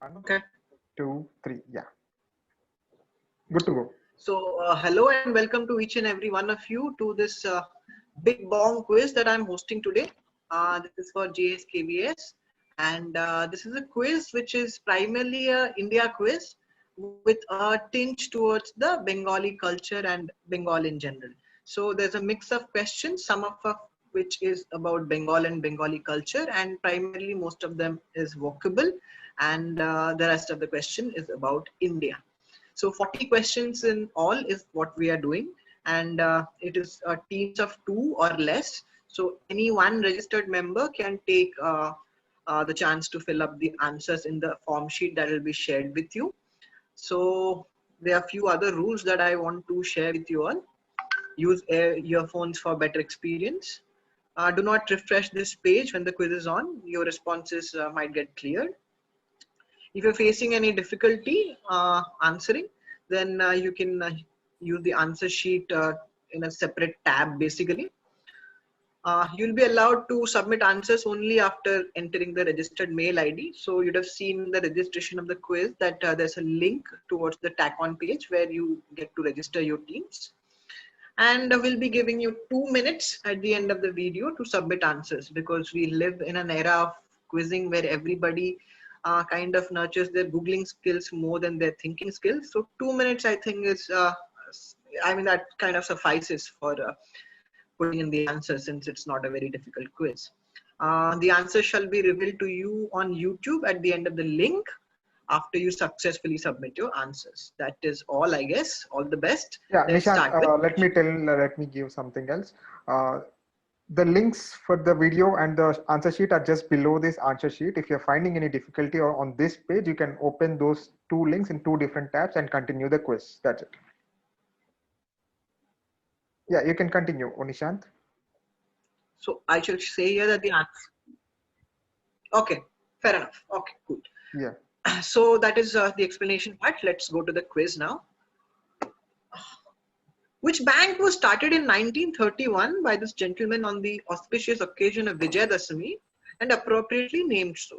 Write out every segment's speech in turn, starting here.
One, Okay. 2, 3. Yeah. Good to go. So, hello and welcome to each and every one of you to this big Bong quiz that I'm hosting today. This is for JVSKS, and this is a quiz which is primarily a India quiz with a tinge towards the Bengali culture and Bengal in general. So there's a mix of questions, some of which is about Bengal and Bengali culture, and primarily most of them is vocable, and the rest of the question is about India. So 40 questions in all is what we are doing, and it is teams of 2 or less. So any one registered member can take the chance to fill up the answers in the form sheet that will be shared with you. So there are a few other rules that I want to share with you all. Use earphones for better experience. Do not refresh this page when the quiz is on. Your responses might get cleared. If you're facing any difficulty answering, then you can use the answer sheet in a separate tab basically. You'll be allowed to submit answers only after entering the registered mail ID. So you'd have seen the registration of the quiz that there's a link towards the TackOn page where you get to register your teams. And we'll be giving you 2 minutes at the end of the video to submit answers, because we live in an era of quizzing where everybody kind of nurtures their Googling skills more than their thinking skills. So 2 minutes, I think, is, that kind of suffices for putting in the answer, since it's not a very difficult quiz. The answer shall be revealed to you on YouTube at the end of the link after you successfully submit your answers. That is all, I guess. All the best. Yeah, Let's Nishant, start with let me give something else. The links for the video and the answer sheet are just below this answer sheet. If you're finding any difficulty on this page, you can open those 2 links in 2 different tabs and continue the quiz. That's it. Yeah, you can continue, Nishant. So I shall say here that the answer. Okay, fair enough. Okay, good. Yeah. So that is the explanation part. Let's go to the quiz now. Which bank was started in 1931 by this gentleman on the auspicious occasion of Vijayadashami and appropriately named so?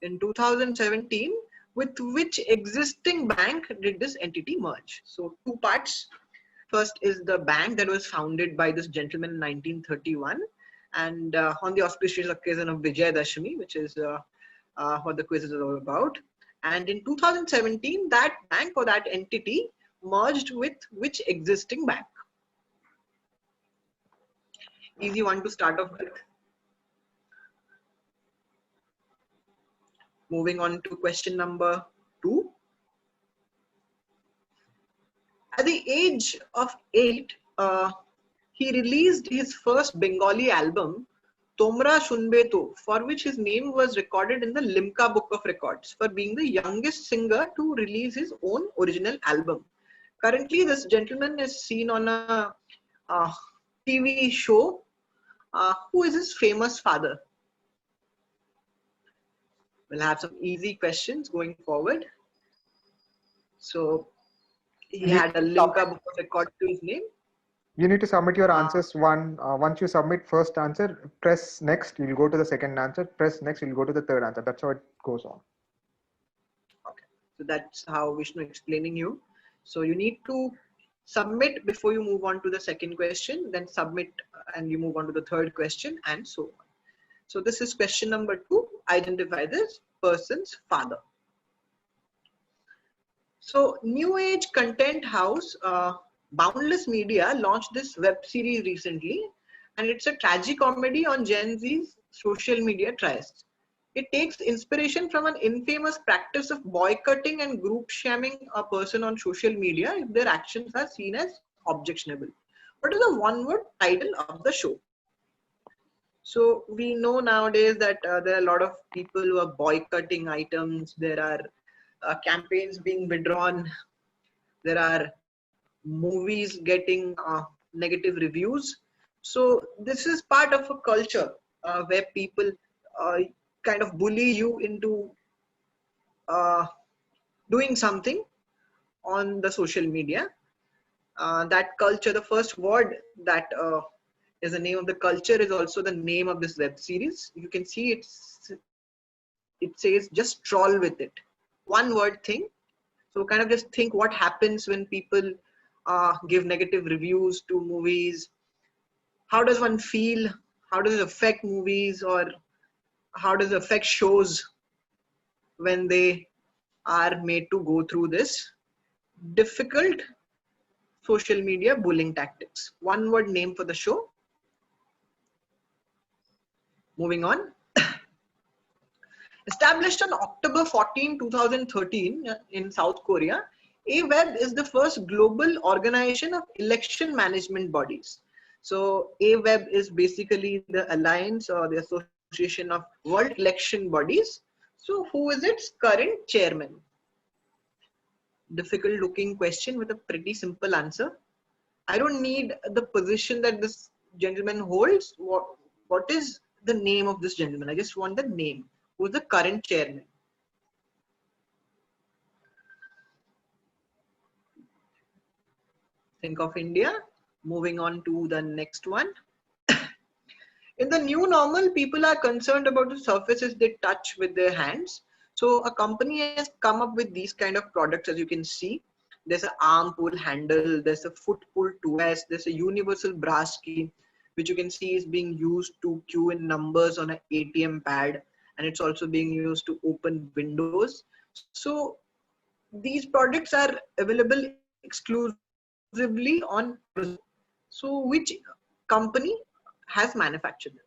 In 2017, with which existing bank did this entity merge? So 2 parts. First is the bank that was founded by this gentleman in 1931 and on the auspicious occasion of Vijayadashami, which is what the quiz is all about. And in 2017, that bank or that entity merged with which existing bank? Easy one to start off with. Moving on to question number 2. At the age of 8, he released his first Bengali album, Tomra Shunbe To, for which his name was recorded in the Limca Book of Records for being the youngest singer to release his own original album. Currently, this gentleman is seen on a TV show. Who is his famous father? We'll have some easy questions going forward. So he had a Limca Book of Records to his name. You need to submit your answers once you submit first answer, press next, you'll go to the second answer, press next, you'll go to the third answer. That's how it goes on. Okay, so that's how Vishnu explaining you. So you need to submit before you move on to the second question, then submit and you move on to the third question, and so on. So this is question number 2. Identify this person's father. So New Age content house Boundless Media launched this web series recently, and it's a tragicomedy on Gen Z's social media trysts. It takes inspiration from an infamous practice of boycotting and group shaming a person on social media if their actions are seen as objectionable. What is the one-word title of the show? So we know nowadays that there are a lot of people who are boycotting items. There are campaigns being withdrawn. There are movies getting negative reviews. So this is part of a culture where people kind of bully you into doing something on the social media. That culture, the first word that is the name of the culture is also the name of this web series. You can see it's it says just troll with it. One word thing. So kind of just think what happens when people give negative reviews to movies. How does one feel? How does it affect movies, or how does it affect shows when they are made to go through this difficult social media bullying tactics? One word name for the show. Moving on. Established on October 14, 2013 in South Korea, AWEB is the first global organization of election management bodies. So AWEB is basically the alliance or the association of world election bodies. So who is its current chairman? Difficult looking question with a pretty simple answer. I don't need the position that this gentleman holds. What is the name of this gentleman? I just want the name. Who's the current chairman? Think of India. Moving on to the next one. In the new normal, people are concerned about the surfaces they touch with their hands. So a company has come up with these kind of products, as you can see. There's an arm pull handle, there's a foot pull twist, there's a universal brass key, which you can see is being used to cue in numbers on an ATM pad. And it's also being used to open windows. So these products are available exclusively on Amazon. So which company has manufactured them?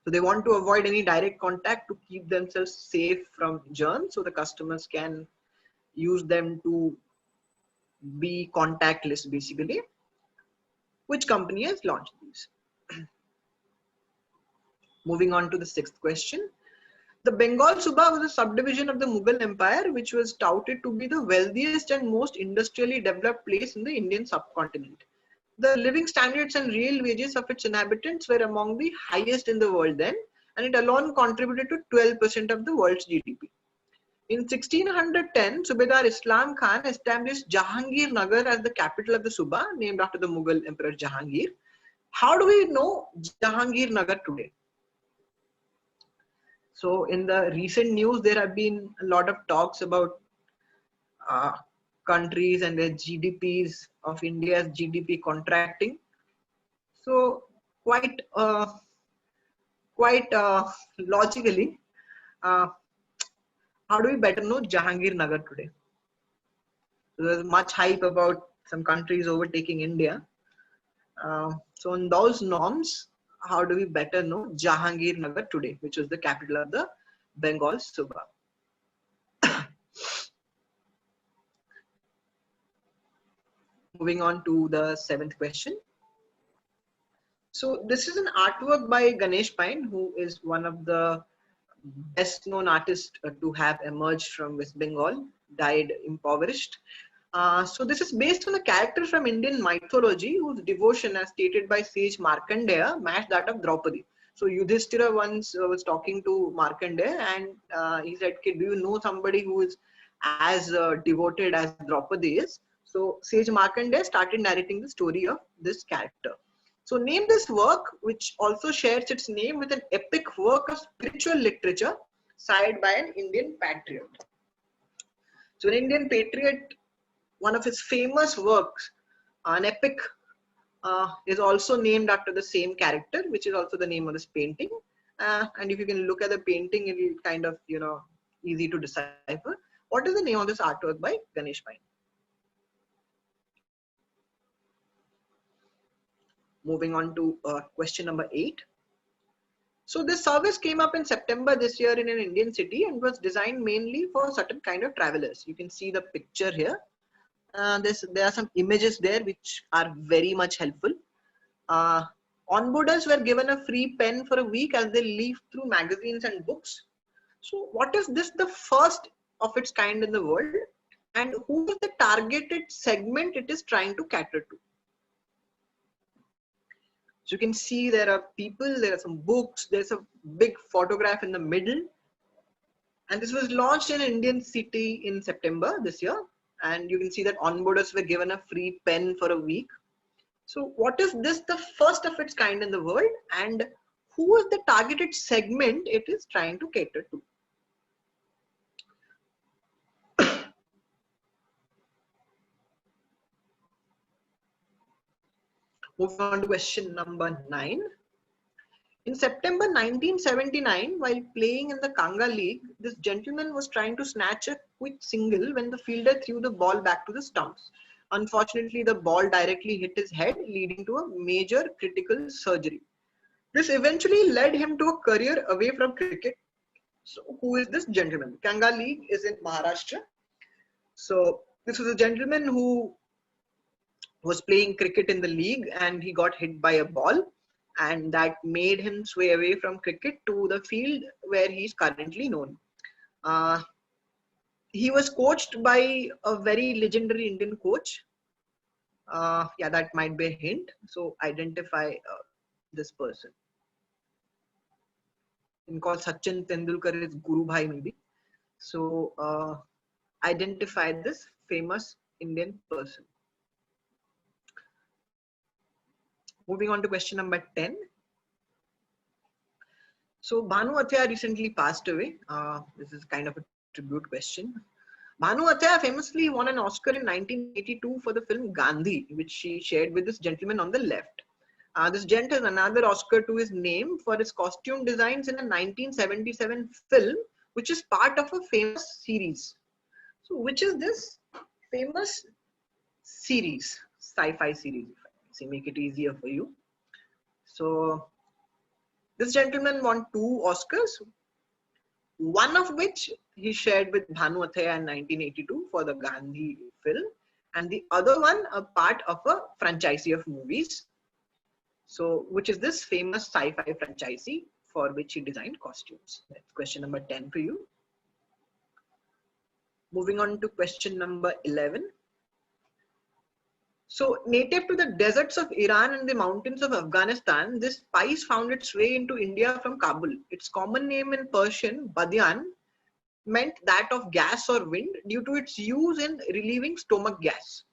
So they want to avoid any direct contact to keep themselves safe from germs, so the customers can use them to be contactless basically. Which company has launched these? Moving on to the sixth question. The Bengal Suba was a subdivision of the Mughal Empire, which was touted to be the wealthiest and most industrially developed place in the Indian subcontinent. The living standards and real wages of its inhabitants were among the highest in the world then, and it alone contributed to 12% of the world's GDP. In 1610, Subedar Islam Khan established Jahangir Nagar as the capital of the Suba, named after the Mughal Emperor Jahangir. How do we know Jahangir Nagar today? So in the recent news, there have been a lot of talks about countries and their GDPs of India's GDP contracting. So quite logically, how do we better know Jahangir Nagar today? So there's much hype about some countries overtaking India. So in those norms, how do we better know Jahangir Nagar today, which was the capital of the Bengal Suba? Moving on to the seventh question. So this is an artwork by Ganesh Pine, who is one of the best known artists to have emerged from West Bengal, died impoverished. So this is based on a character from Indian mythology whose devotion, as stated by sage Markandeya, matched that of Draupadi. So Yudhishthira once was talking to Markandeya, and he said, "Okay, do you know somebody who is as devoted as Draupadi is?" So sage Markandeya started narrating the story of this character. So name this work, which also shares its name with an epic work of spiritual literature signed by an Indian patriot. So an Indian patriot, one of his famous works, an epic, is also named after the same character, which is also the name of this painting. And if you can look at the painting, it will kind of, easy to decipher. What is the name of this artwork by Ganesh Pine? Moving on to question number 8. So this service came up in September this year in an Indian city and was designed mainly for certain kind of travelers. You can see the picture here. There are some images there which are very much helpful. Onboarders were given a free pen for a week as they leaf through magazines and books. So what is this the first of its kind in the world, and who is the targeted segment it is trying to cater to? So you can see there are people, there are some books, there's a big photograph in the middle. And this was launched in an Indian city in September this year. And you can see that onboarders were given a free pen for a week. So what is this the first of its kind in the world, and who is the targeted segment it is trying to cater to? Moving on to question number 9. In September 1979, while playing in the Kanga League, this gentleman was trying to snatch a quick single when the fielder threw the ball back to the stumps. Unfortunately, the ball directly hit his head, leading to a major critical surgery. This eventually led him to a career away from cricket. So, who is this gentleman? Kanga League is in Maharashtra. So, this was a gentleman who was playing cricket in the league and he got hit by a ball, and that made him sway away from cricket to the field where he's currently known. Uh, he was coached by a very legendary Indian coach. Yeah, that might be a hint. So identify this person. In called Sachin Tendulkar is Guru Bhai maybe. So identify this famous Indian person. Moving on to question number 10. So Bhanu Athaya recently passed away. This is kind of a tribute question. Bhanu Athaya famously won an Oscar in 1982 for the film Gandhi, which she shared with this gentleman on the left. This gent has another Oscar to his name for his costume designs in a 1977 film, which is part of a famous series. So which is this famous series, sci-fi series, if I say, make it easier for you. So this gentleman won 2 Oscars, one of which he shared with Bhanu Athaya in 1982 for the Gandhi film, and the other one a part of a franchisee of movies. So, which is this famous sci-fi franchisee for which he designed costumes? That's question number 10 for you. Moving on to question number 11. So, native to the deserts of Iran and the mountains of Afghanistan, this spice found its way into India from Kabul. Its common name in Persian, Badian, meant that of gas or wind due to its use in relieving stomach gas.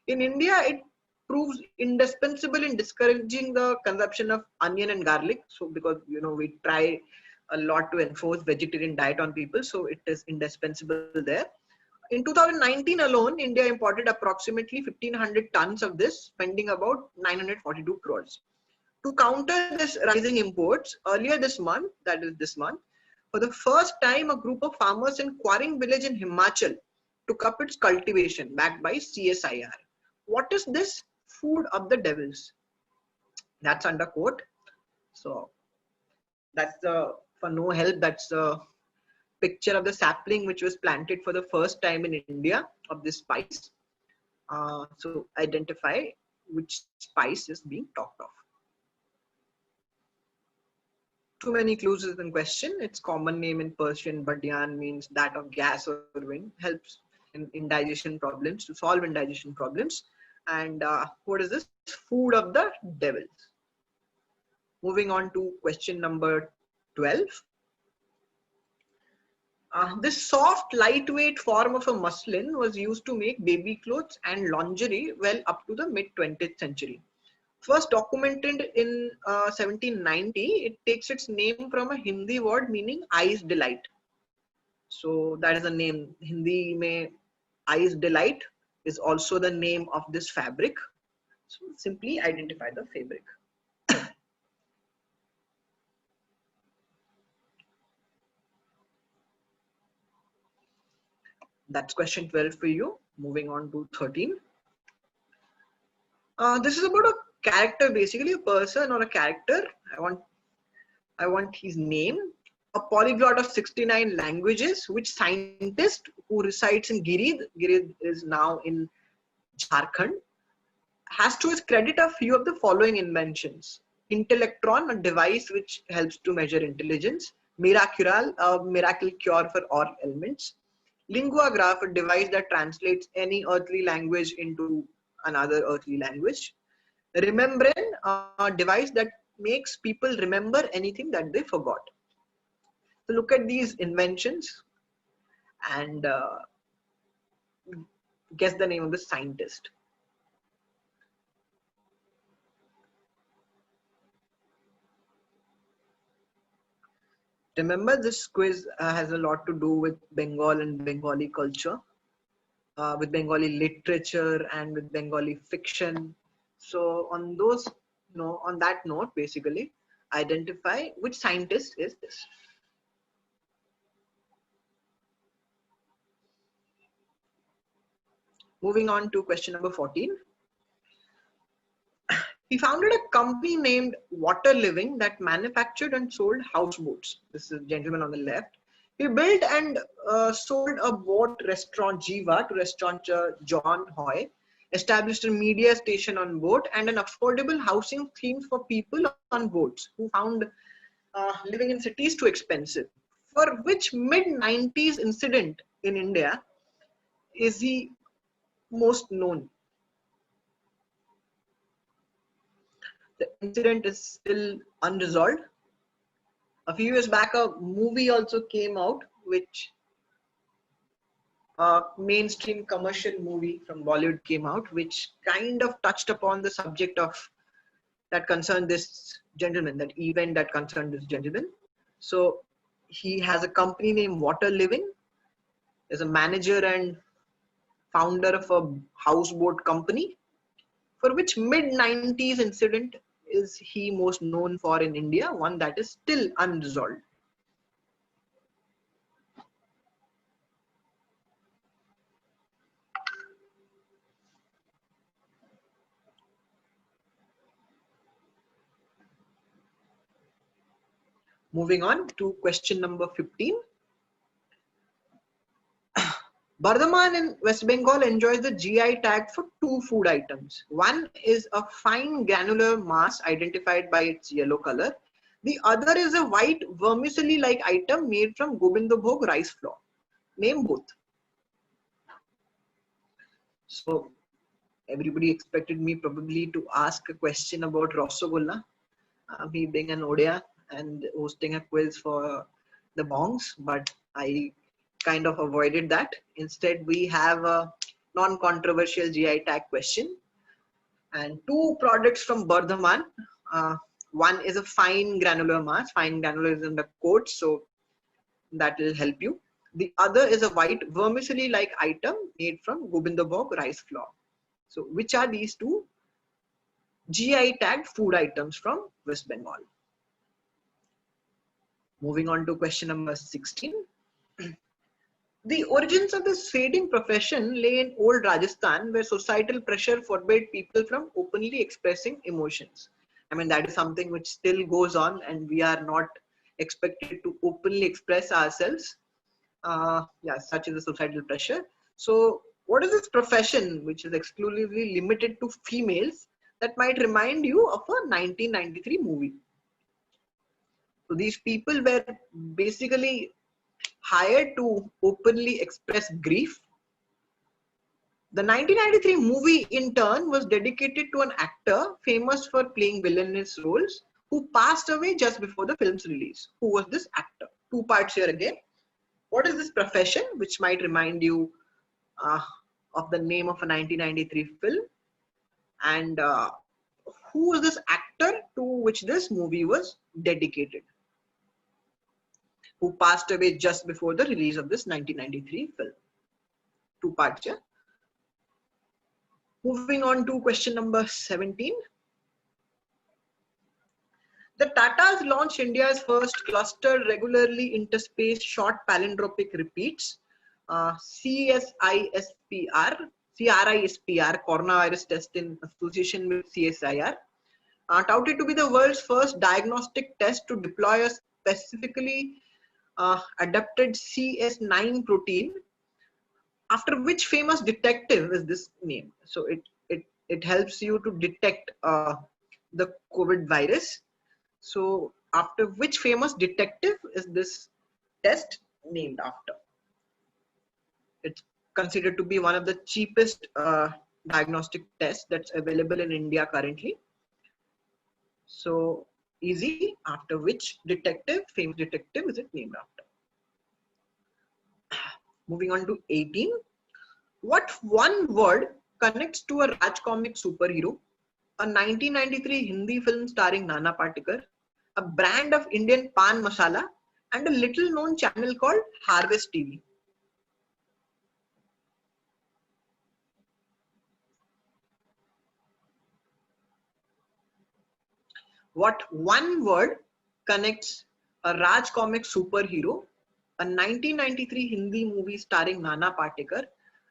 In India, it proves indispensable in discouraging the consumption of onion and garlic. So, because we try a lot to enforce vegetarian diet on people, so it is indispensable there. In 2019 alone, India imported approximately 1,500 tons of this, spending about 942 crores. To counter this rising imports, earlier this month, that is this month, for the first time, a group of farmers in Kwaring village in Himachal took up its cultivation, backed by CSIR. What is this food of the devils? That's under quote. So that's for no help, that's the picture of the sapling which was planted for the first time in India of this spice. So identify which spice is being talked of. Too many clues is in question. Its common name in Persian, Badian, means that of gas or wind, helps in indigestion problems, to solve indigestion problems. And what is this? Food of the devils. Moving on to question number 12. This soft, lightweight form of a muslin was used to make baby clothes and lingerie well up to the mid-20th century. First documented in 1790, it takes its name from a Hindi word meaning eye's delight. So that is the name. Hindi mein eye's delight is also the name of this fabric. So simply identify the fabric. That's question 12 for you. Moving on to 13. This is about a character, basically a person or a character. I want his name. A polyglot of 69 languages, which scientist who resides in Girid is now in Jharkhand, has to his credit a few of the following inventions. Intellectron, a device which helps to measure intelligence. Miracural, a miracle cure for all ailments. Linguagraph, a device that translates any earthly language into another earthly language. Remembran, a device that makes people remember anything that they forgot. So look at these inventions and guess the name of the scientist. Remember, this quiz has a lot to do with Bengal and Bengali culture, with Bengali literature and with Bengali fiction. So on those, on that note, basically, identify which scientist is this. Moving on to question number 14. He founded a company named Water Living that manufactured and sold houseboats. This is a gentleman on the left. He built and sold a boat restaurant Jiva to restaurateur John Hoy, established a media station on boat and an affordable housing scheme for people on boats who found living in cities too expensive. For which mid-90s incident in India is he most known? The incident is still unresolved. A few years back, a movie also came out, which a mainstream commercial movie from Bollywood came out, which kind of touched upon the subject of that concerned this gentleman, that event that concerned this gentleman. So he has a company named Water Living. Is a manager and founder of a houseboat company. For which mid-90s incident is he most known for in India? One that is still unresolved. Moving on to question number 15. Bardhaman in West Bengal enjoys the GI tag for two food items. One is a fine granular mass identified by its yellow color. The other is a white vermicelli-like item made from Gobindabhog rice flour. Name both. So everybody expected me probably to ask a question about Rasagolla. Me being an Odia and hosting a quiz for the Bongs, but I kind of avoided that. Instead, we have a non-controversial GI tag question and two products from Bardhaman. One is a fine granular mass. Fine granular is in the quote, so that will help you. The other is a white vermicelli-like item made from Gobindabhog rice flour. So which are these two GI tagged food items from West Bengal? Moving on to question number 16. The origins of the shading profession lay in old Rajasthan, where societal pressure forbade people from openly expressing emotions. I mean, that is something which still goes on, and we are not expected to openly express ourselves. Such is the societal pressure. So what is this profession which is exclusively limited to females that might remind you of a 1993 movie? So these people were basically hired to openly express grief. The 1993 movie, in turn, was dedicated to an actor famous for playing villainous roles who passed away just before the film's release. Who was this actor? Two parts here again. What is this profession, which might remind you of the name of a 1993 film? And who was this actor to which this movie was dedicated, who passed away just before the release of this 1993 film? Two parts here. Moving on to question number 17. The Tatas launched India's first clustered regularly interspaced short palindromic repeats, CRISPR, coronavirus test in association with CSIR, touted to be the world's first diagnostic test to deploy a specifically adapted CS9 protein, after which famous detective is this name. So it helps you to detect the COVID virus. So after which famous detective is this test named after? It's considered to be one of the cheapest diagnostic tests that's available in India currently. So easy, after which detective, famous detective is it named after? Moving on to 18. What one word connects to a Raj comic superhero, a 1993 Hindi film starring Nana Patekar, a brand of Indian pan masala, and a little known channel called Harvest TV. What one word connects a Raj comic superhero, a 1993 Hindi movie starring Nana Patekar,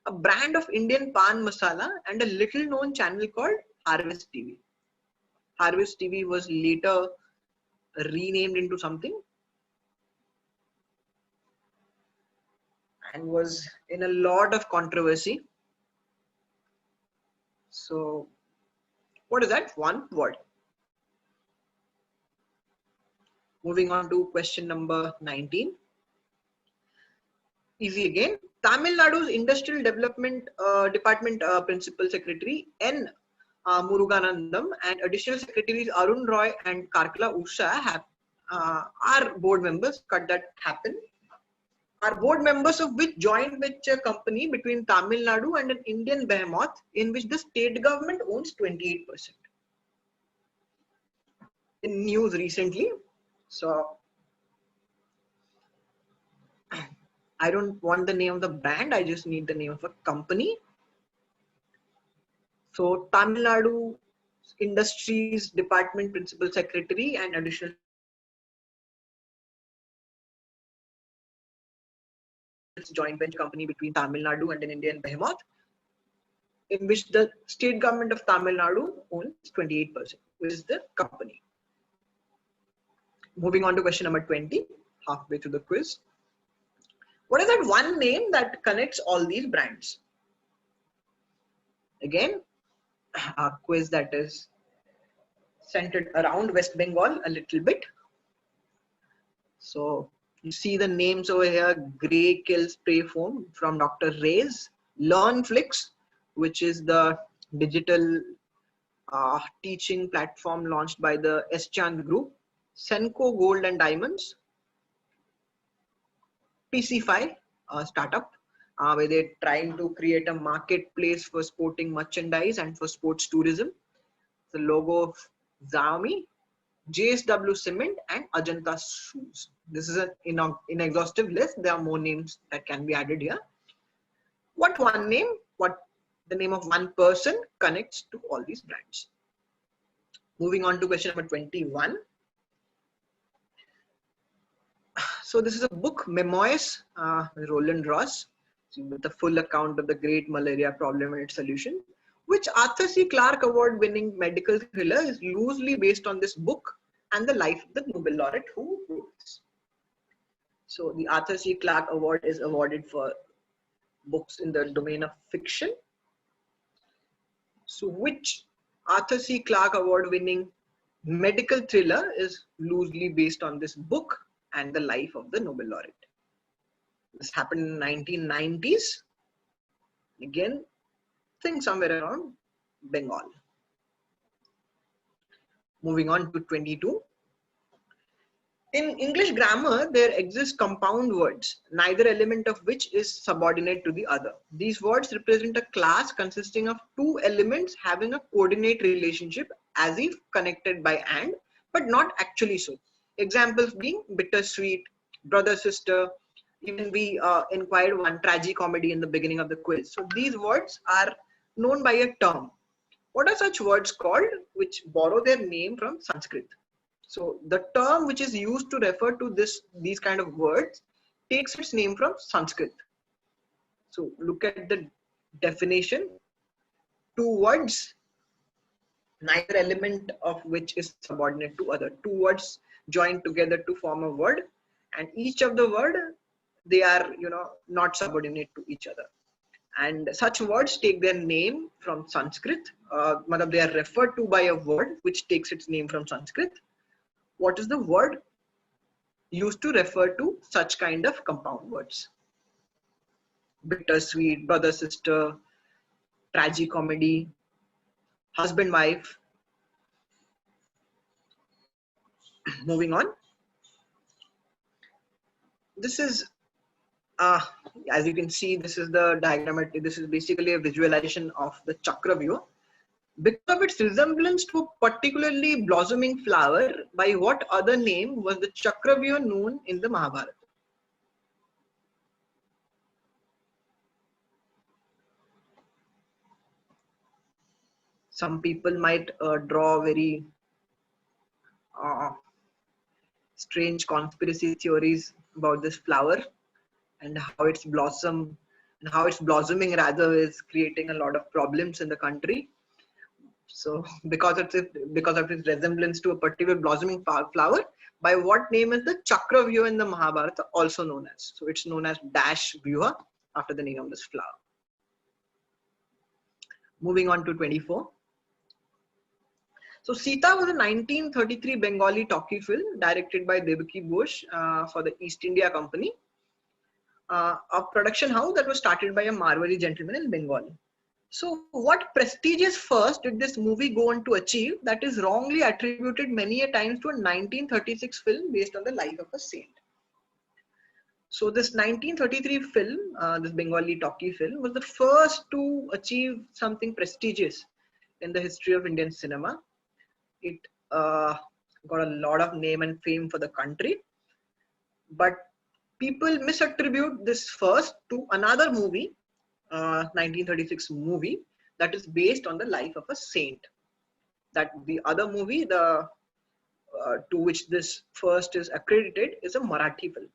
a brand of Indian pan masala, and a little known channel called Harvest TV? Harvest TV was later renamed into something and was in a lot of controversy. So, what is that? One word. Moving on to question number 19. Easy again. Tamil Nadu's Industrial Development Department Principal Secretary N. Muruganandam and Additional Secretaries Arun Roy and Karkala Usha are board members. Could that happen? Are board members of which joint venture company between Tamil Nadu and an Indian behemoth in which the state government owns 28%. In news recently. So I don't want the name of the brand, I just need the name of a company. So Tamil Nadu Industries Department Principal Secretary and Additional joint venture company between Tamil Nadu and an Indian behemoth in which the state government of Tamil Nadu owns 28%, which is the company. Moving on to question number 20, halfway through the quiz. What is that one name that connects all these brands? Again, a quiz that is centered around West Bengal a little bit. So you see the names over here: Grey Kill Spray Foam from Dr. Ray's, LearnFlix, which is the digital teaching platform launched by the S. Chand Group, Senco Gold and Diamonds, PC5, a startup where they're trying to create a marketplace for sporting merchandise and for sports tourism. The logo of Xiaomi, JSW Cement, and Ajanta Shoes. This is an inexhaustive list. There are more names that can be added here. What one name, what the name of one person connects to all these brands? Moving on to question number 21. So this is a book, Memoirs, Roland Ross, with the full account of the great malaria problem and its solution, which Arthur C. Clarke Award-winning medical thriller is loosely based on this book and the life of the Nobel laureate who wrote this. So the Arthur C. Clarke Award is awarded for books in the domain of fiction. So which Arthur C. Clarke Award-winning medical thriller is loosely based on this book and the life of the Nobel laureate? This happened in the 1990s. Again, think somewhere around Bengal. Moving on to 22. In English grammar, there exist compound words, neither element of which is subordinate to the other. These words represent a class consisting of two elements having a coordinate relationship as if connected by and, but not actually so. Examples being bittersweet, brother, sister. Even we inquired one tragicomedy in the beginning of the quiz. So these words are known by a term. What are such words called which borrow their name from Sanskrit? So the term which is used to refer to these kind of words takes its name from Sanskrit. So look at the definition. Two words, neither element of which is subordinate to other. Two words joined together to form a word, and each of the word, they are not subordinate to each other. And such words take their name from Sanskrit. They are referred to by a word which takes its name from Sanskrit. What is the word used to refer to such kind of compound words? Bittersweet, brother, sister, tragicomedy, husband, wife. Moving on. This is, as you can see, this is the diagram. This is basically a visualization of the chakra view. Because of its resemblance to a particularly blossoming flower, by what other name was the Chakravyuha known in the Mahabharata? Some people might draw very uh, strange conspiracy theories about this flower and how its blossom and how its blossoming rather is creating a lot of problems in the country. So because of its resemblance to a particular blossoming flower, by what name is the Chakravyuha in the Mahabharata also known as? So it's known as Dash Vyuha after the name of this flower. Moving on to 24. So Sita was a 1933 Bengali talkie film directed by Devaki Ghosh for the East India Company, a production house that was started by a Marwari gentleman in Bengal. So what prestigious first did this movie go on to achieve that is wrongly attributed many a times to a 1936 film based on the life of a saint? So this 1933 film, this Bengali talkie film, was the first to achieve something prestigious in the history of Indian cinema. It got a lot of name and fame for the country, but people misattribute this first to another movie, 1936 movie that is based on the life of a saint. That the other movie, the to which this first is accredited, is a Marathi film.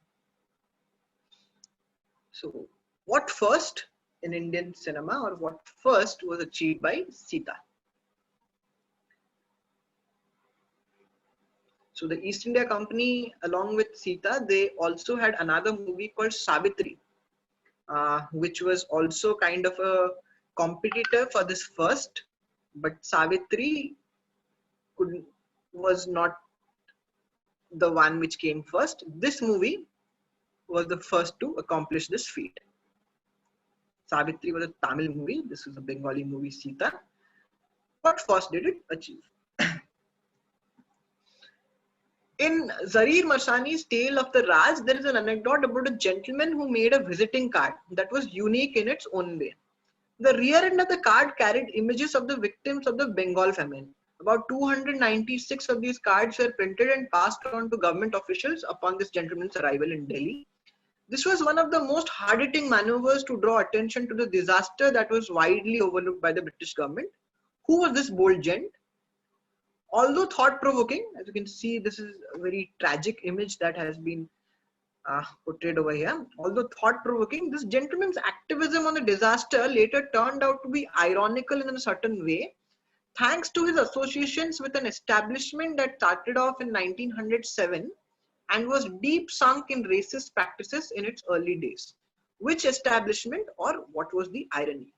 So, what first in Indian cinema, or what first was achieved by Sita? So the East India Company, along with Sita, they also had another movie called Savitri, which was also kind of a competitor for this first, but Savitri was not the one which came first. This movie was the first to accomplish this feat. Savitri was a Tamil movie. This was a Bengali movie, Sita. What first did it achieve? In Zarir Marsani's Tale of the Raj, there is an anecdote about a gentleman who made a visiting card that was unique in its own way. The rear end of the card carried images of the victims of the Bengal famine. About 296 of these cards were printed and passed on to government officials upon this gentleman's arrival in Delhi. This was one of the most hard-hitting maneuvers to draw attention to the disaster that was widely overlooked by the British government. Who was this bold gent? Although thought-provoking, as you can see, this is a very tragic image that has been portrayed over here. Although thought-provoking, this gentleman's activism on the disaster later turned out to be ironical in a certain way, thanks to his associations with an establishment that started off in 1907 and was deep sunk in racist practices in its early days. Which establishment, or what was the irony?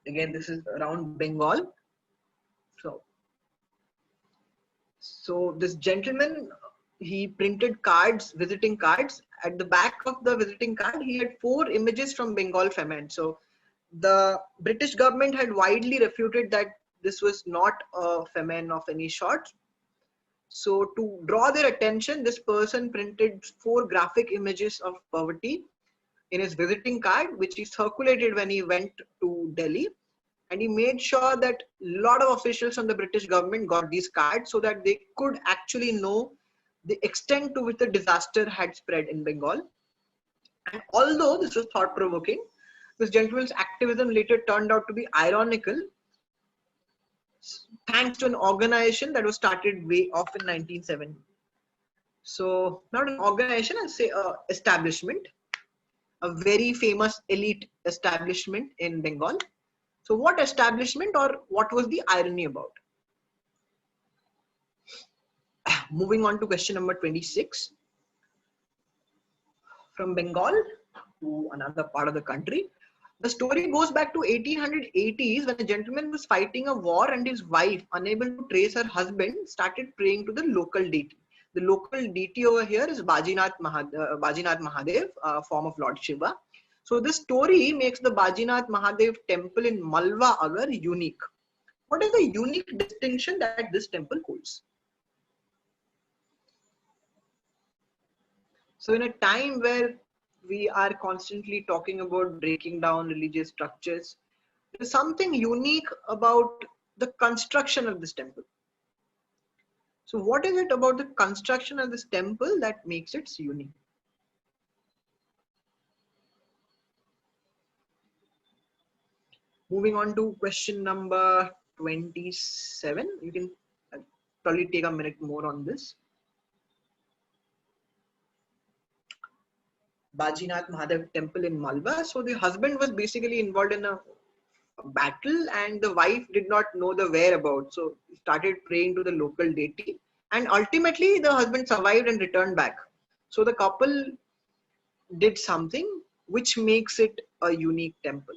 Again, this is around Bengal. So this gentleman, he printed cards, visiting cards. At the back of the visiting card, he had 4 images from Bengal famine. So the British government had widely refuted that this was not a famine of any sort. So to draw their attention, this person printed 4 graphic images of poverty in his visiting card, which he circulated when he went to Delhi. And he made sure that a lot of officials from the British government got these cards so that they could actually know the extent to which the disaster had spread in Bengal. And although this was thought-provoking, this gentleman's activism later turned out to be ironical, thanks to an organization that was started way off in 1970. So not an organization, I'll say an establishment, a very famous elite establishment in Bengal. So what establishment, or what was the irony about? Moving on to question number 26. From Bengal to another part of the country, the story goes back to 1880s when a gentleman was fighting a war and his wife, unable to trace her husband, started praying to the local deity. The local deity over here is Bajinath Mahadev, a form of Lord Shiva. So this story makes the Bajinath Mahadev temple in Malwa Agar unique. What is the unique distinction that this temple holds? So in a time where we are constantly talking about breaking down religious structures, There's something unique about the construction of this temple. So what is it about the construction of this temple that makes it unique? Moving on to question number 27. You can probably take a minute more on this. Bajinath Mahadev temple in Malwa. So the husband was basically involved in a battle and the wife did not know the whereabouts. So he started praying to the local deity and ultimately the husband survived and returned back. So the couple did something which makes it a unique temple.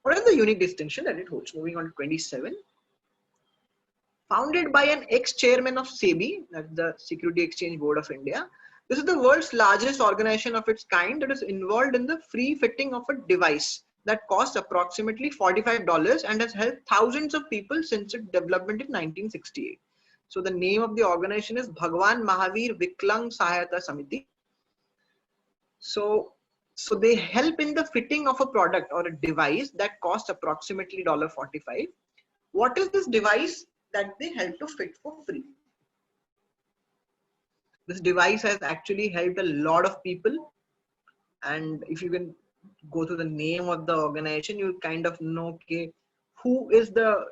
What is the unique distinction that it holds? Moving on to 27. Founded by an ex-chairman of SEBI, that's the Security Exchange Board of India. This is the world's largest organization of its kind that is involved in the free fitting of a device that costs approximately $45 and has helped thousands of people since its development in 1968. So the name of the organization is Bhagwan Mahavir Viklang Sahayata Samiti. So they help in the fitting of a product or a device that costs approximately $45. What is this device that they help to fit for free? This device has actually helped a lot of people. And if you can go to the name of the organization, you kind of know, okay, who is the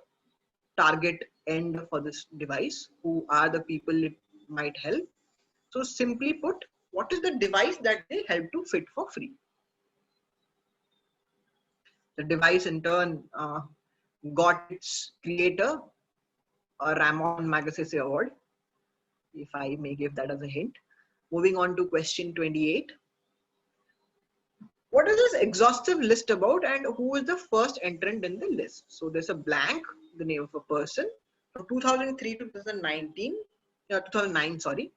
target end for this device? Who are the people it might help? So simply put, what is the device that they help to fit for free? The device in turn got its creator a Ramon Magsaysay Award, if I may give that as a hint. Moving on to question 28. What is this exhaustive list about and who is the first entrant in the list? So there's a blank, the name of a person, from 2003 to 2009, sorry.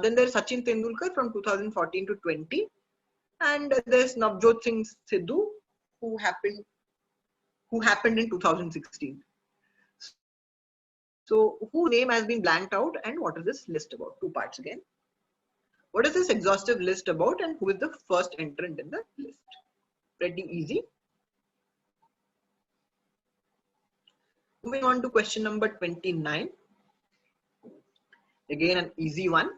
Then there's Sachin Tendulkar from 2014 to 20. And there's Navjot Singh Sidhu, who happened in 2016. So whose name has been blanked out and what is this list about? Two parts again. What is this exhaustive list about and who is the first entrant in the list? Pretty easy. Moving on to question number 29. Again, an easy one.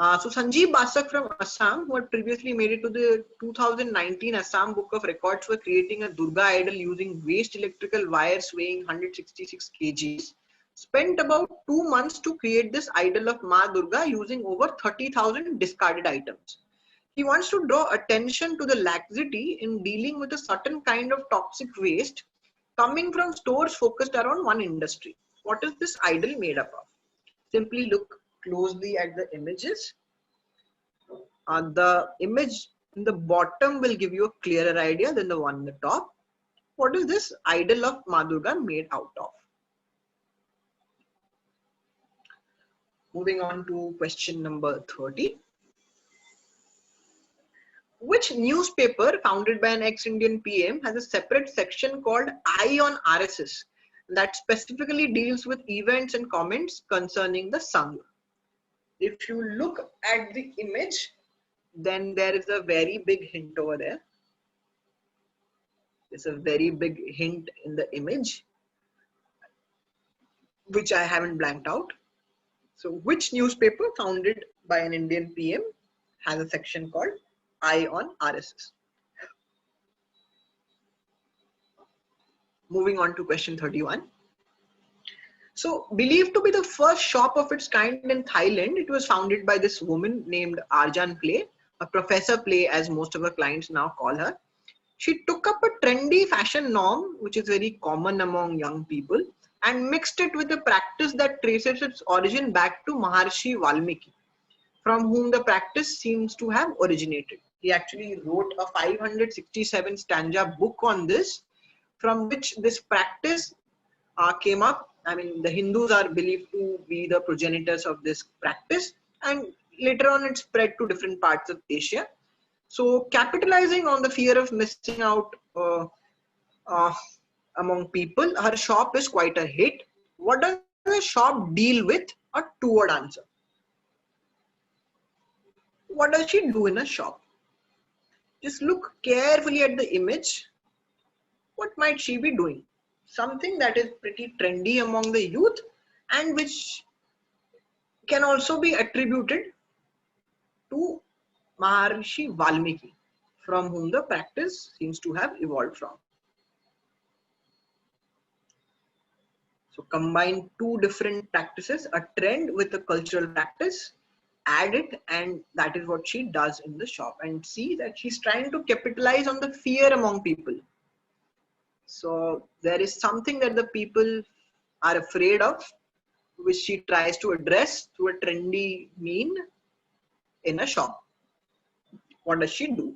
So Sanjeev Basak from Assam, who had previously made it to the 2019 Assam Book of Records for creating a Durga idol using waste electrical wires weighing 166 kgs, spent about 2 months to create this idol of Ma Durga using over 30,000 discarded items. He wants to draw attention to the laxity in dealing with a certain kind of toxic waste coming from stores focused around one industry. What is this idol made up of? Simply look closely at the images. The image in the bottom will give you a clearer idea than the one in the top. What is this idol of Ma Durga made out of? Moving on to question number 30. Which newspaper founded by an ex-Indian PM has a separate section called Eye on RSS that specifically deals with events and comments concerning the Sangha? If you look at the image, then there is a very big hint over there. There's a very big hint in the image, which I haven't blanked out. So which newspaper founded by an Indian PM has a section called Eye on RSS? Moving on to question 31. So believed to be the first shop of its kind in Thailand, it was founded by this woman named Arjan Play, a Professor Play as most of her clients now call her. She took up a trendy fashion norm, which is very common among young people, and mixed it with a practice that traces its origin back to Maharshi Valmiki, from whom the practice seems to have originated. He actually wrote a 567 stanza book on this, from which this practice came up. I mean, the Hindus are believed to be the progenitors of this practice, and later on it spread to different parts of Asia. So capitalizing on the fear of missing out among people, her shop is quite a hit. What does the shop deal with? A two-word answer. What does she do in a shop? Just look carefully at the image. What might she be doing? Something that is pretty trendy among the youth and which can also be attributed to Maharishi Valmiki, from whom the practice seems to have evolved from. So combine two different practices, a trend with a cultural practice, add it, and that is what she does in the shop. And see that she's trying to capitalize on the fear among people. So there is something that the people are afraid of, which she tries to address through a trendy mean in a shop. What does she do?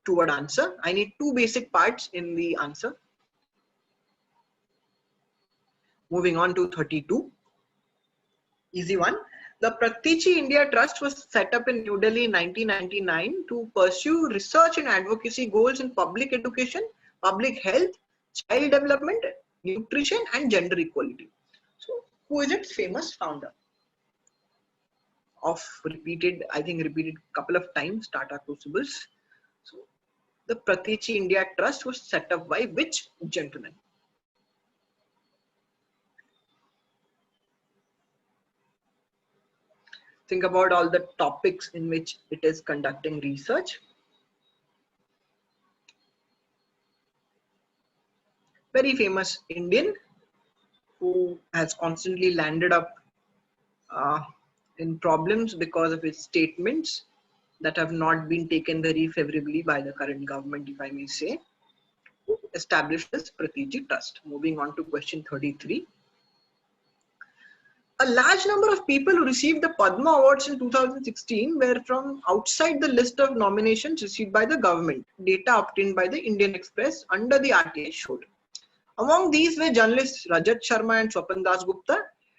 Two-word answer. I need two basic parts in the answer. Moving on to 32. Easy one. The Pratichi India Trust was set up in New Delhi in 1999 to pursue research and advocacy goals in public education, public health, child development, nutrition, and gender equality. So, who is its famous founder? Repeated couple of times, Tata Crucibles. So, the Pratichi India Trust was set up by which gentleman? Think about all the topics in which it is conducting research. Very famous Indian who has constantly landed up in problems because of his statements that have not been taken very favorably by the current government, if I may say, who established this Pratichi Trust. Moving on to question 33. A large number of people who received the Padma Awards in 2016 were from outside the list of nominations received by the government. Data obtained by the Indian Express under the RTI showed. Among these were journalists Rajat Sharma and Swapan Das Gupta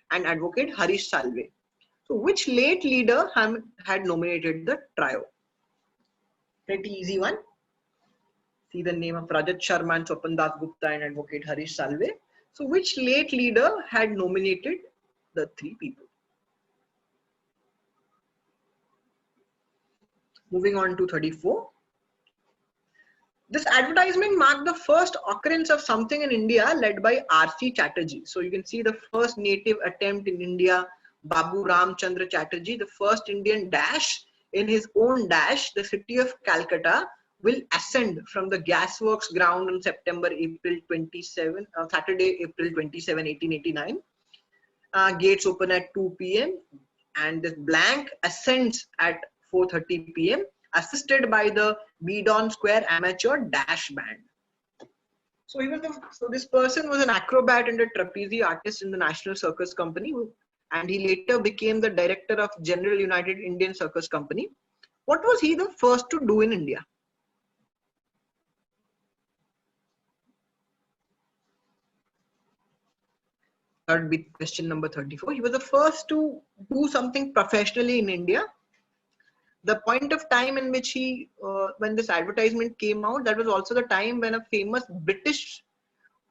and advocate Harish Salve. So which late leader had nominated the trio? Pretty easy one. See the name of Rajat Sharma and Swapan Das Gupta and advocate Harish Salve. So which late leader had nominated the three people? Moving on to 34. This advertisement marked the first occurrence of something in India led by R.C. Chatterjee. So you can see the first native attempt in India, Babu Ramchandra Chatterjee, the first Indian dash in his own dash, the city of Calcutta will ascend from the gasworks ground on Saturday, April 27, 1889. Gates open at 2 p.m. and this blank ascends at 4:30 p.m. assisted by the Beadon Square Amateur Dash Band. So this person was an acrobat and a trapeze artist in the National Circus Company, and he later became the director of General United Indian Circus Company. What was he the first to do in India? That would be question number 34. He was the first to do something professionally in India. The point of time in which when this advertisement came out, that was also the time when a famous British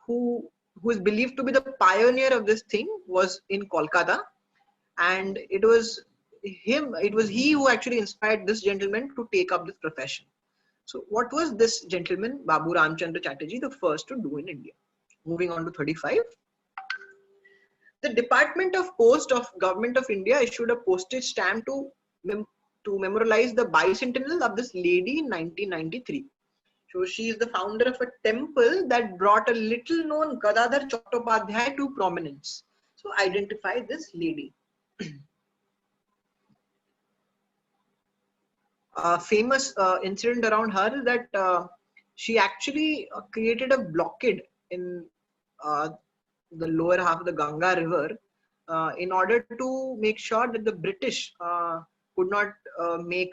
who is believed to be the pioneer of this thing was in Kolkata, and it was he who actually inspired this gentleman to take up this profession. So what was this gentleman, Babu Ramchandra Chatterjee, the first to do in India? Moving on to 35. The Department of Post of Government of India issued a postage stamp to memorialize the bicentennial of this lady in 1993. So she is the founder of a temple that brought a little known Gadadhar Chattopadhyay to prominence. So identify this lady. A famous incident around her is that she actually created a blockade in the lower half of the Ganga river in order to make sure that the British could not make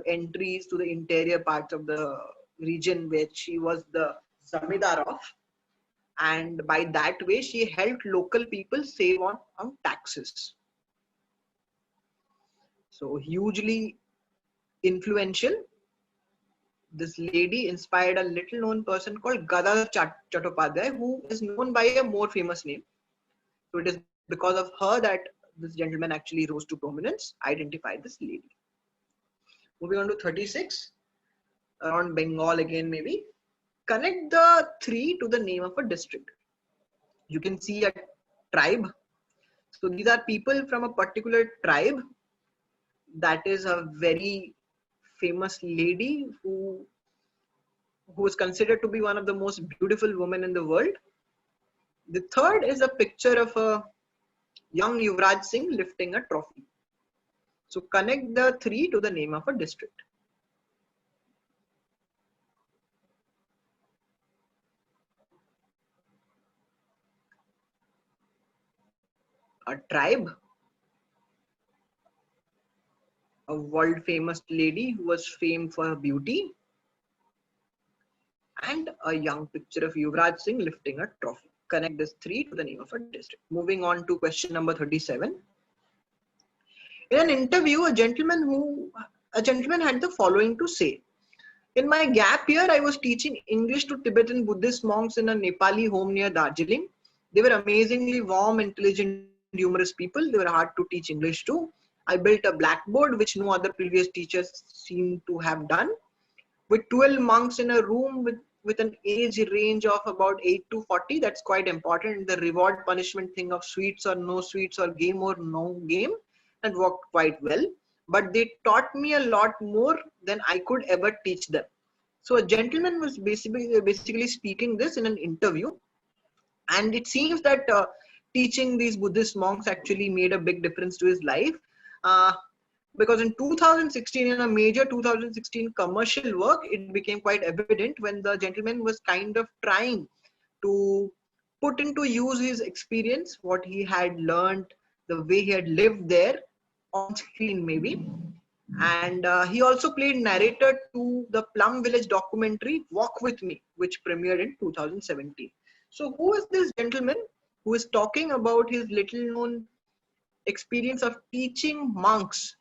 entries to the interior parts of the region where she was the zamidar of, and by that way she helped local people save on taxes. So hugely influential. This lady inspired a little known person called Gadadhar Chattopadhyay, who is known by a more famous name. So it is because of her that this gentleman actually rose to prominence. Identify this lady. Moving on to 36. around Bengal again maybe. Connect the three to the name of a district. You can see a tribe. So these are people from a particular tribe. That is a very famous lady who is considered to be one of the most beautiful women in the world. The third is a picture of a young Yuvraj Singh lifting a trophy. So connect the three to the name of a district. A tribe, a world famous lady who was famed for her beauty, and a young picture of Yuvraj Singh lifting a trophy. Connect this three to the name of a district. Moving on to question number 37. In an interview, a gentleman had the following to say. In my gap year, I was teaching English to Tibetan Buddhist monks in a Nepali home near Darjeeling. They were amazingly warm, intelligent, humorous people. They were hard to teach English to. I built a blackboard, which no other previous teachers seem to have done. With 12 monks in a room with an age range of about 8 to 40, that's quite important. The reward punishment thing of sweets or no sweets or game or no game, that worked quite well. But they taught me a lot more than I could ever teach them. So a gentleman was basically speaking this in an interview, and it seems that teaching these Buddhist monks actually made a big difference to his life. Because in 2016, in a major 2016 commercial work, it became quite evident when the gentleman was kind of trying to put into use his experience, what he had learned, the way he had lived there on screen maybe. And he also played narrator to the Plum Village documentary Walk With Me, which premiered in 2017. So who is this gentleman who is talking about his little known experience of teaching monks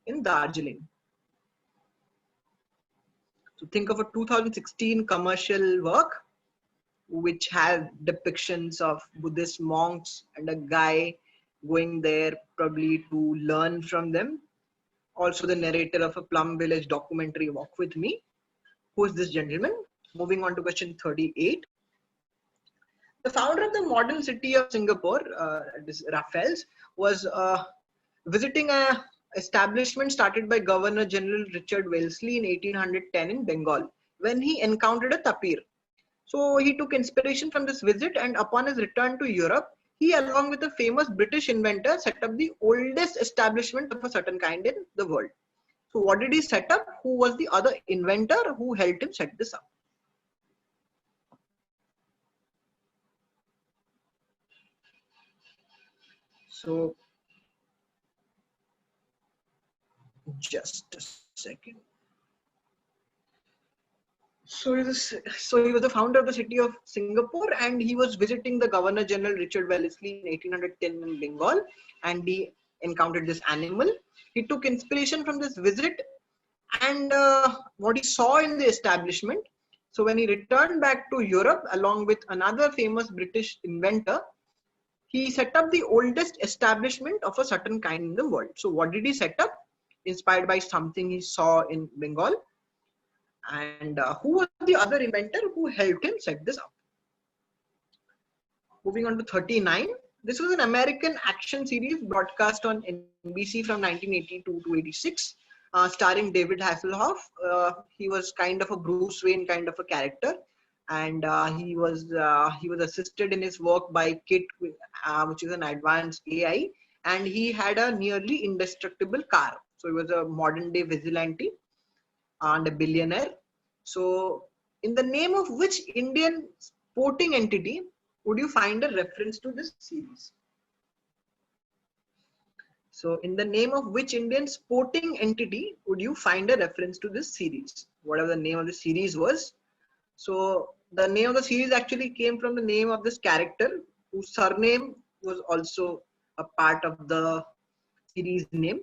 in Darjeeling? So think of a 2016 commercial work which had depictions of Buddhist monks and a guy going there probably to learn from them. Also the narrator of a Plum Village documentary Walk With Me. Who is this gentleman? Moving on to question 38. The founder of the modern city of Singapore, this Raffles, was visiting a establishment started by Governor General Richard Wellesley in 1810 in Bengal, when he encountered a tapir. So he took inspiration from this visit, and upon his return to Europe, he, along with a famous British inventor, set up the oldest establishment of a certain kind in the world. So what did he set up? Who was the other inventor who helped him set this up? So just a second. So he was the founder of the city of Singapore, and he was visiting the Governor General Richard Wellesley in 1810 in Bengal, and he encountered this animal. He took inspiration from this visit and what he saw in the establishment. So when he returned back to Europe along with another famous British inventor, he set up the oldest establishment of a certain kind in the world. So what did he set up? Inspired by something he saw in Bengal. And who was the other inventor who helped him set this up? Moving on to 39. This was an American action series broadcast on NBC from 1982 to 86, starring David Hasselhoff. He was kind of a Bruce Wayne kind of a character, and he was assisted in his work by Kit, which is an advanced AI, and he had a nearly indestructible car. So he was a modern day vigilante and a billionaire. So in the name of which Indian sporting entity would you find a reference to this series? So in the name of which Indian sporting entity would you find a reference to this series? Whatever the name of the series was. So the name of the series actually came from the name of this character whose surname was also a part of the series name.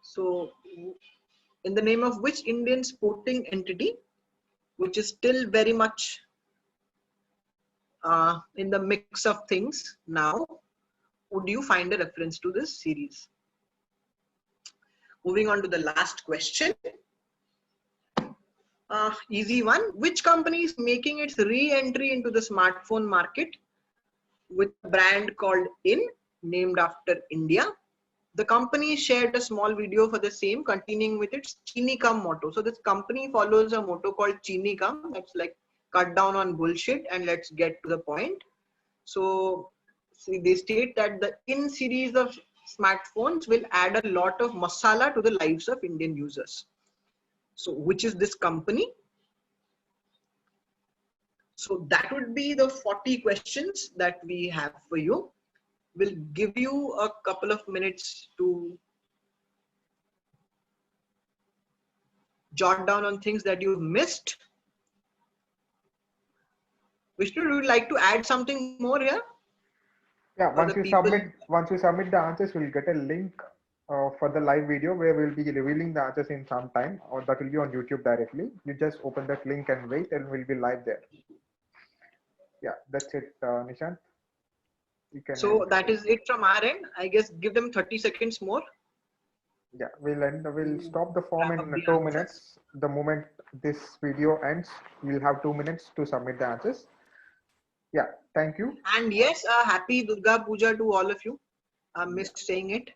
So in the name of which Indian sporting entity, which is still very much in the mix of things now, would you find a reference to this series? Moving on to the last question. Easy one. Which company is making its re-entry into the smartphone market with a brand called In, named after India? The company shared a small video for the same, continuing with its Chini Kam motto. So this company follows a motto called Chini Kam. That's like cut down on bullshit and let's get to the point. So see, they state that the In series of smartphones will add a lot of masala to the lives of Indian users. So which is this company? So that would be the 40 questions that we have for you. We'll give you a couple of minutes to jot down on things that you've missed. Vishnu, would you like to add something more here? Yeah, For the people. once we submit the answers, we'll get a link for the live video where we'll be revealing the answers in some time, or that will be on YouTube directly. You just open that link and wait, and we'll be live there. Yeah, that's it, Nishant. You can So end. that is it from our end. I guess give them 30 seconds more. Yeah, we'll stop the form Wrap up in the 2 answers. minutes. The moment this video ends, we'll have 2 minutes to submit the answers. Yeah, thank you. And yes, happy Durga Puja to all of you. I missed saying it.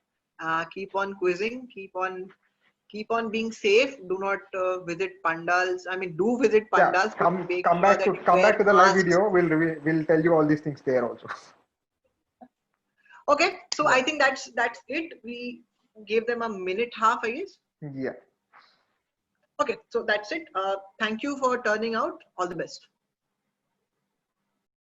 Keep on quizzing. Keep on being safe. Do not visit pandals. I mean, do visit Yeah, pandals, but make come sure back that to you wear the live masks. video. We'll tell you all these things there also. Okay, so Yeah. I think that's it. We gave them a minute half, I guess. Yeah. Okay, so that's it. Thank you for turning out. All the best.